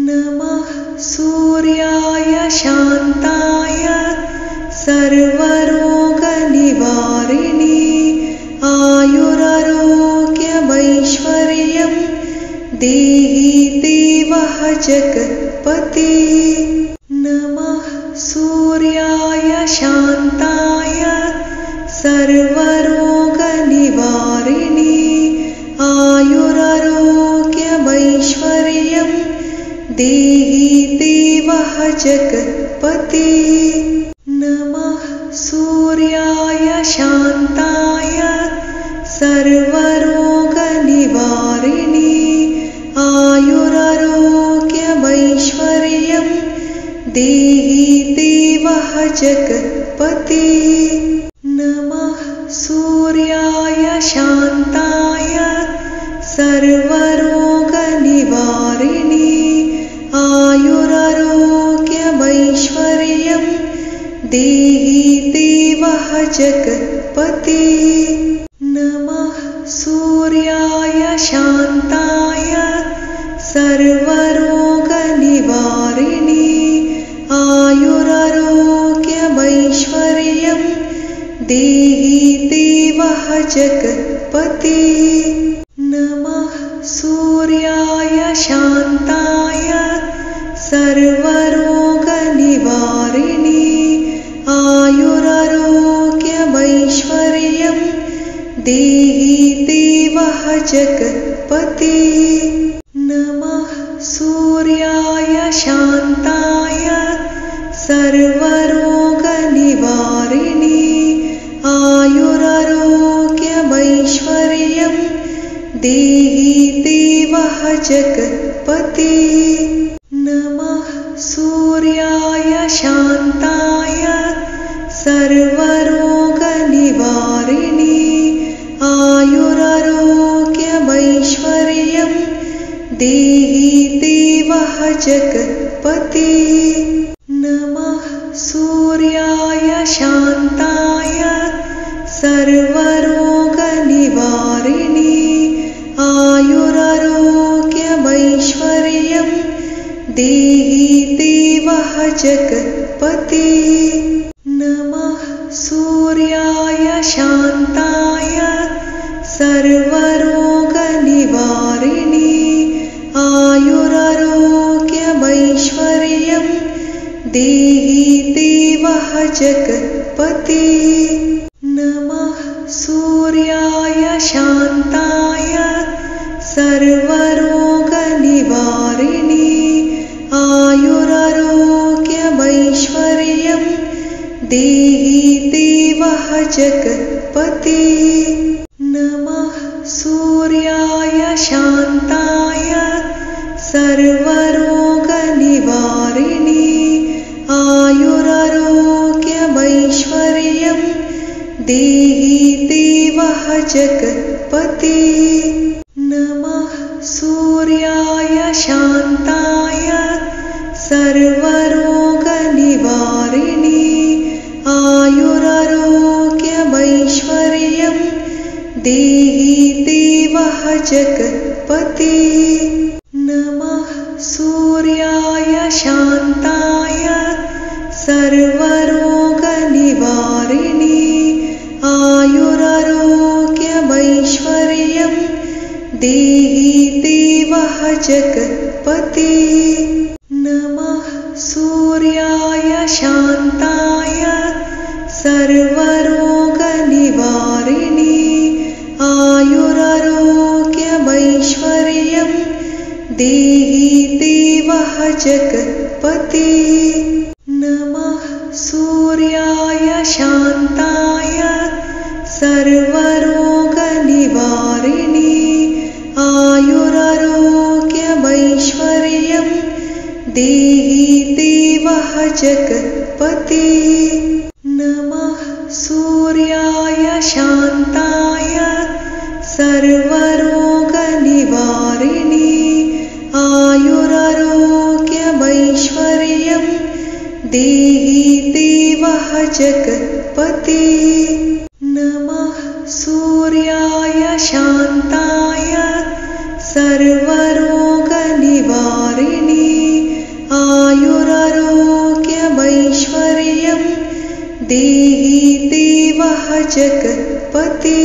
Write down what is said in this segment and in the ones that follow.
नमः सूर्याय शान्ताय सर्वरोगनिवारिणे आयुरारोग्यमैश्वर्यं देहि देवः जगत्पते। नमः सूर्याय शान्ताय सर्वरोगनिवारिणे आयुरारोग्यमैश्वर्यं देहि देवः जगत्पते। नमः सूर्याय शान्ताय सर्वरोगनिवारिणे आयुरारोग्यमैश्वर्यं देहि देवः जगत्पते। नमः सूर्याय शान्ताय सर्वरोगनिवारिणे आयुरारोग्यमैश्वर्यं देहि देवः जगत्पते। नमः सूर्याय शान्ताय सर्वरोगनिवारिणे आयुरारोग्यमैश्वर्यं देहि देवः जगत्पते। नमः सूर्याय शान्ताय सर्वरोगनिवारिणे आयुरारोग्यमैश्वर्यं देहि देवः जगत्पते। नमः सूर्याय शान्ताय सर्वरोगनिवारिणे आयुरारोग्यमैश्वर्यं देहि देवः जगत्पते। नमः सूर्याय शान्ताय सर्वरोगनिवारिणे आयुरारोग्यमैश्वर्यं देहि देवः जगत्पते। नमः सूर्याय शान्ताय सर्वरोगनिवारिणे आयुरारोग्यमैश्वर्यं देहि देवः जगत्पते। नमः सूर्याय शान्ताय सर्वरोगनिवारिणे आयुरारोग्यमैश्वर्यं देहि देवः जगत्पते। नमः सूर्याय शान्ताय सर्वरोगनिवारिणे आयुरारोग्यमैश्वर्यं देहि देवः जगत्पते। नमः सूर्याय शान्ताय सर्वरोगनिवारिणे आयुरारोग्यमैश्वर्यं देहि देवः जगत्पते। नमः सूर्याय शान्ताय सर्वरोगनिवारिणे आयुरारोग्यमैश्वर्यं देहि देवः जगत्पते। नमः सूर्याय शान्ताय सर्वरोगनिवारिणे आयुरारोग्यमैश्वर्यं देहि देवः जगत्पते। नमः सूर्याय शान्ताय सर्वरोगनिवारिणे आयुरारोग्यमैश्वर्यं देहि देवः जगत्पते। नमः सूर्याय शान्ताय सर्वरोगनिवारिणे आयुरारोग्यमैश्वर्यं देहि देवः जगत्पते। नमः सूर्याय शान्ताय सर्वरोगनिवारिणे आयुरारोग्यमैश्वर्यं देहि देवः जगत्पते। नमः सूर्याय शान्ताय सर्वरोगनिवारिणे जगत्पते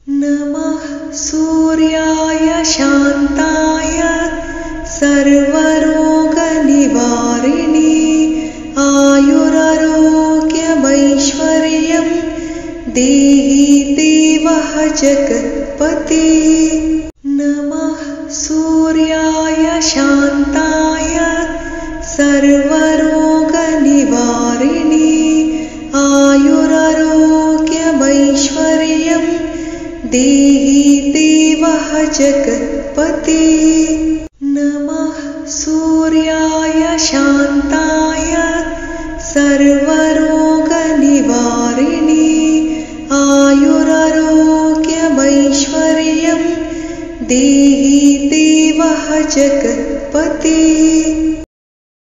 नमः सूर्याय शान्ताय सर्वरोगनिवारिणे आयुरारोग्यमैश्वर्यं देहि देवः जगत्पते नमः सूर्याय शान्ताय सर्वरोगनिवारिणे आयुरारोग्यमैश्वर्यं देहि देवः जगत्पते नमः सूर्याय शान्ताय सर्वरोगनिवारिणे आयुरारोग्यमैश्वर्यं देहि देवः जगत्पते।